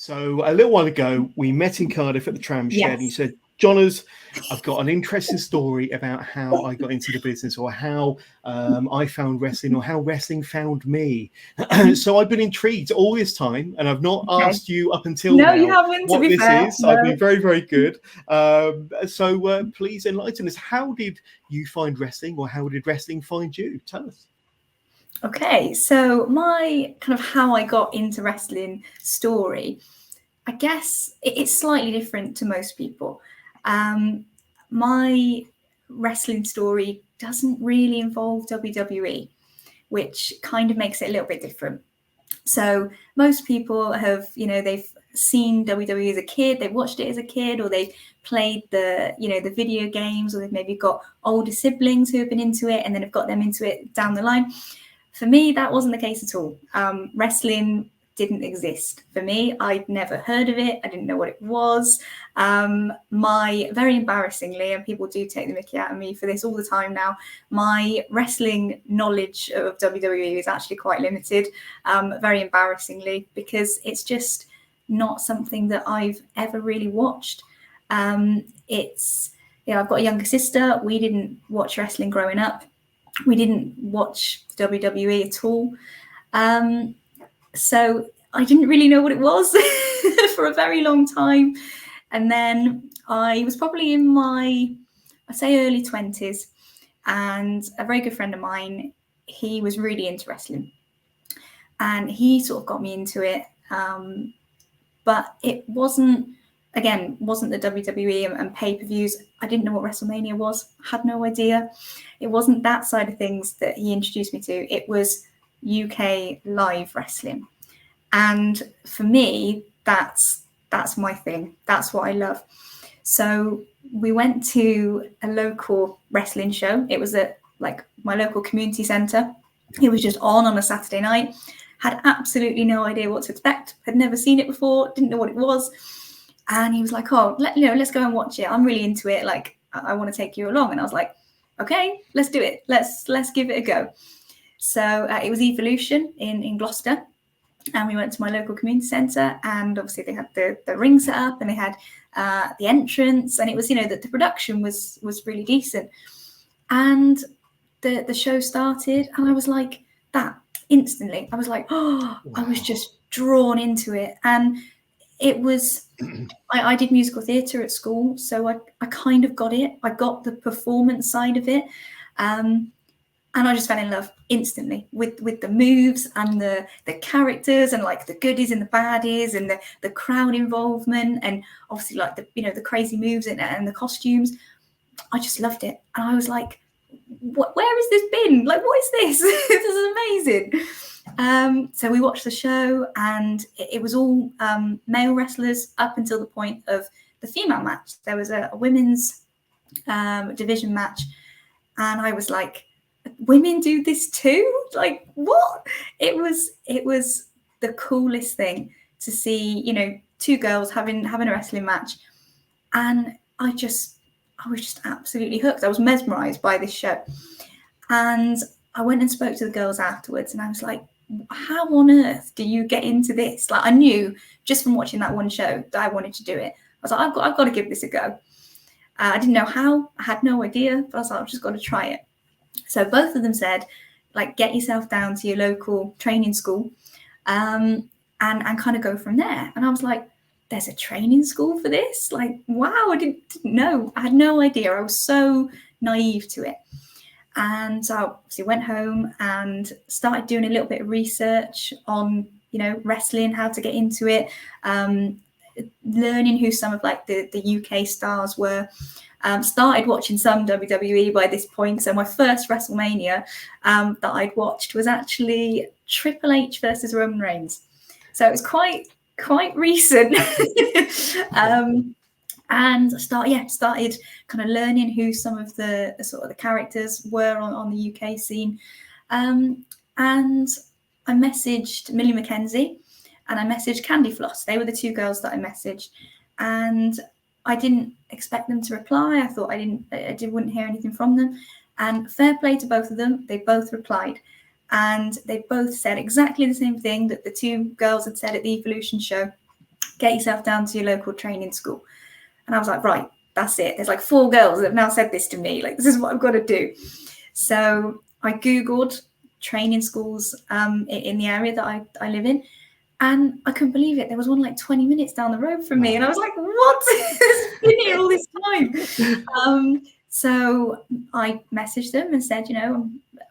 So a little while ago, we met in Cardiff at the tram shed, and you said, Johners, I've got an interesting story about how I got into the business, or how I found wrestling, or how wrestling found me. So I've been intrigued all this time, and I've not asked you up until now you haven't, what this fair. is. No. I've been very, very good. So please enlighten us. How did you find wrestling, or how did wrestling find you? Tell us. Okay, so my kind of how I got into wrestling story, I guess it's slightly different to most people. My wrestling story doesn't really involve WWE, which kind of makes it a little bit different. So most people have, they've seen WWE as a kid, they've watched it as a kid, or they've played the video games, or they've maybe got older siblings who have been into it and then have got them into it down the line. For me, that wasn't the case at all. Wrestling didn't exist for me. I'd never heard of it. I didn't know what it was. Very embarrassingly, and people do take the mickey out of me for this all the time now, my wrestling knowledge of WWE is actually quite limited, very embarrassingly, because it's just not something that I've ever really watched. I've got a younger sister. We didn't watch wrestling growing up. We didn't watch WWE at all. So I didn't really know what it was for a very long time. And then I was probably in my, I'd say, early 20s. And a very good friend of mine, he was really into wrestling. And he sort of got me into it. But it wasn't the WWE and pay-per-views. I didn't know what WrestleMania was. Had no idea. It wasn't that side of things that he introduced me to. It was UK live wrestling. And for me, that's my thing. That's what I love. So we went to a local wrestling show. It was at my local community centre. It was just on a Saturday night. Had absolutely no idea what to expect. Had never seen it before. Didn't know what it was. And he was like, "Oh, let's go and watch it. I'm really into it. I want to take you along." And I was like, "Okay, let's do it. Let's give it a go." So it was Evolution in Gloucester, and we went to my local community centre. And obviously they had the ring set up, and they had the entrance, and it was the production was really decent. And the show started, and I was like that instantly. I was like, oh, wow. I was just drawn into it, and it was. I did musical theatre at school, so I kind of got it. I got the performance side of it, and I just fell in love instantly with the moves and the characters, and the goodies and the baddies, and the crowd involvement, and obviously the crazy moves and the costumes. I just loved it, and I was like, where has this been? What is this? This is amazing. So we watched the show, and it was all male wrestlers up until the point of the female match. There was a women's division match, and I was like, women do this too? What? It was the coolest thing to see, two girls having a wrestling match, and I was just absolutely hooked. I was mesmerized by this show. And I went and spoke to the girls afterwards, and I was like, how on earth do you get into this? I knew just from watching that one show that I wanted to do it. I was like, I've got to give this a go. I didn't know how. I had no idea, but I was like, I've just got to try it. So both of them said, get yourself down to your local training school and kind of go from there. And I was like, there's a training school for this? Wow, I didn't know. I had no idea. I was so naive to it. And so I obviously went home and started doing a little bit of research on, wrestling, how to get into it, learning who some of the UK stars were. Started watching some WWE by this point. So my first WrestleMania that I'd watched was actually Triple H versus Roman Reigns. So it was quite recent. And started kind of learning who some of the sort of the characters were on the UK scene. And I messaged Millie McKenzie and I messaged Candy Floss. They were the two girls that I messaged. And I didn't expect them to reply. I thought I wouldn't hear anything from them. And fair play to both of them. They both replied. And they both said exactly the same thing that the two girls had said at the Evolution show. get yourself down to your local training school. And I was like, right, that's it. There's like 4 girls that have now said this to me. Like, this is what I've got to do. So I Googled training schools in the area that I live in. And I couldn't believe it. There was one like 20 minutes down the road from me. And I was like, what? It's been here all this time. So I messaged them and said,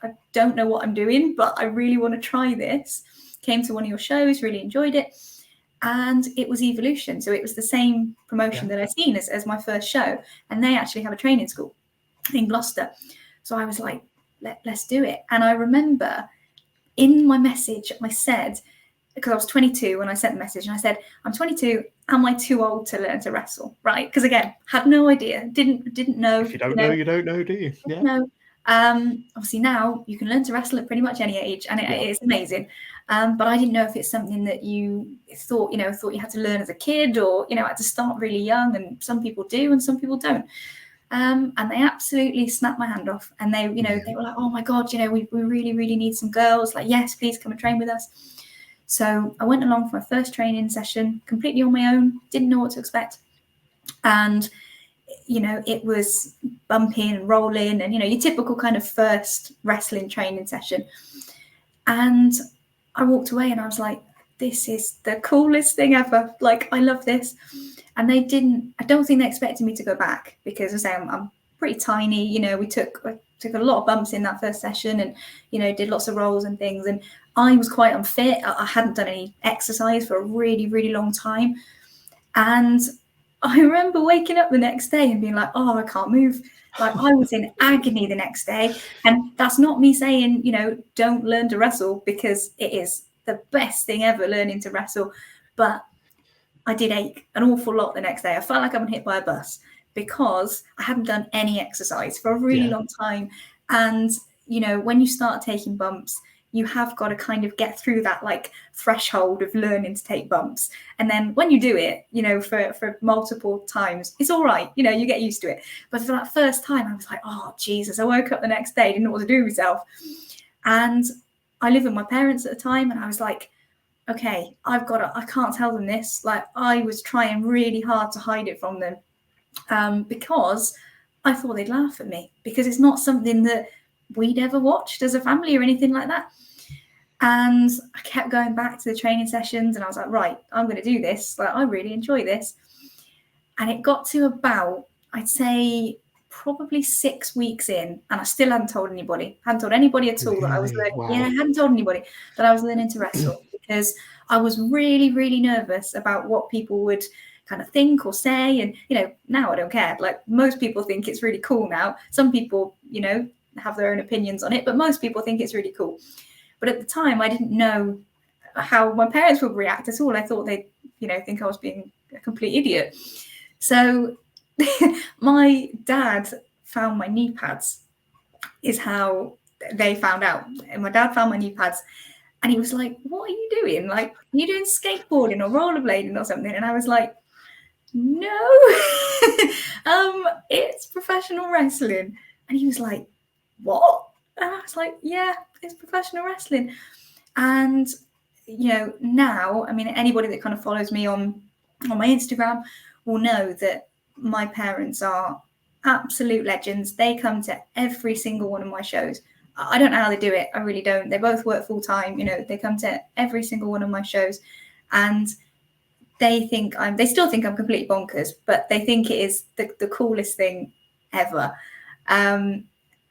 I don't know what I'm doing, but I really want to try this. Came to one of your shows, really enjoyed it. And it was Evolution. So it was the same promotion that I'd seen as my first show. And they actually have a training school in Gloucester. So I was like, let's do it. And I remember in my message, I said, because I was 22 when I sent the message, and I said, I'm 22. Am I too old to learn to wrestle? Right? Because again, had no idea, didn't know. If you don't know, you don't know, do you? Yeah. No. Obviously now you can learn to wrestle at pretty much any age, and it's amazing. But I didn't know if it's something that you thought you had to learn as a kid, or had to start really young. And some people do, and some people don't. And they absolutely snapped my hand off, and they were like, oh my God, we really, really need some girls. Like, yes, please come and train with us. So I went along for my first training session completely on my own, didn't know what to expect. And, it was bumping and rolling and, your typical kind of first wrestling training session. And I walked away and I was like, this is the coolest thing ever. Like, I love this. And I don't think they expected me to go back, because as I say, I'm pretty tiny. We took a lot of bumps in that first session, and, did lots of rolls and things. And I was quite unfit. I hadn't done any exercise for a really, really long time. And I remember waking up the next day and being like, oh, I can't move. Like, I was in agony the next day. And that's not me saying, don't learn to wrestle, because it is the best thing ever, learning to wrestle. But I did ache an awful lot the next day. I felt like I'd been hit by a bus, because I hadn't done any exercise for a really long time. And, when you start taking bumps, you have got to kind of get through that like threshold of learning to take bumps. And then when you do it, for multiple times, it's all right. You get used to it. But for that first time, I was like, oh, Jesus, I woke up the next day, didn't know what to do with myself. And I lived with my parents at the time, and I was like, okay, I can't tell them this. Like, I was trying really hard to hide it from them, because I thought they'd laugh at me, because it's not something that we'd ever watched as a family or anything like that. And I kept going back to the training sessions, and I was like, right, I'm going to do this. Like, I really enjoy this. And it got to about, I'd say, probably 6 weeks in, and I still hadn't told anybody. Hadn't told anybody at all that I was learning. Wow. Yeah, I hadn't told anybody that I was learning to wrestle, because I was really, really nervous about what people would kind of think or say. And, now I don't care. Like, most people think it's really cool now. Some people, have their own opinions on it, but most people think it's really cool. But at the time, I didn't know how my parents would react at all. I thought they'd, think I was being a complete idiot. So my dad found my knee pads, is how they found out. And my dad found my knee pads, and he was like, what are you doing? Like, are you doing skateboarding or rollerblading or something? And I was like, no, it's professional wrestling. And he was like, what? And I was like, yeah, it's professional wrestling. And, now, I mean, anybody that kind of follows me on my Instagram will know that my parents are absolute legends. They come to every single one of my shows. I don't know how they do it. I really don't. They both work full time. They come to every single one of my shows, and they still think I'm completely bonkers, but they think it is the coolest thing ever.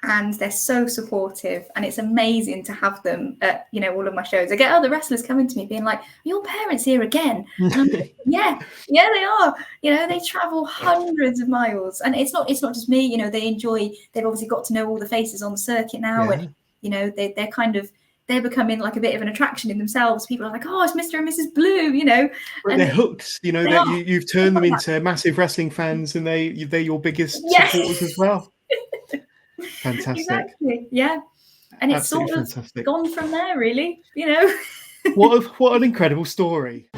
And they're so supportive, and it's amazing to have them at, all of my shows. I get other wrestlers coming to me being like, your parents here again? And I'm like, yeah, they are. They travel hundreds of miles, and it's not just me. They've obviously got to know all the faces on the circuit now, and they're becoming like a bit of an attraction in themselves. People are like, oh, it's Mr. and Mrs. Blue, And they're hooked. You've turned them into massive wrestling fans, and they're your biggest supporters as well. Fantastic. Exactly. Yeah. And it's absolutely sort of fantastic. Gone from there, really, What an incredible story.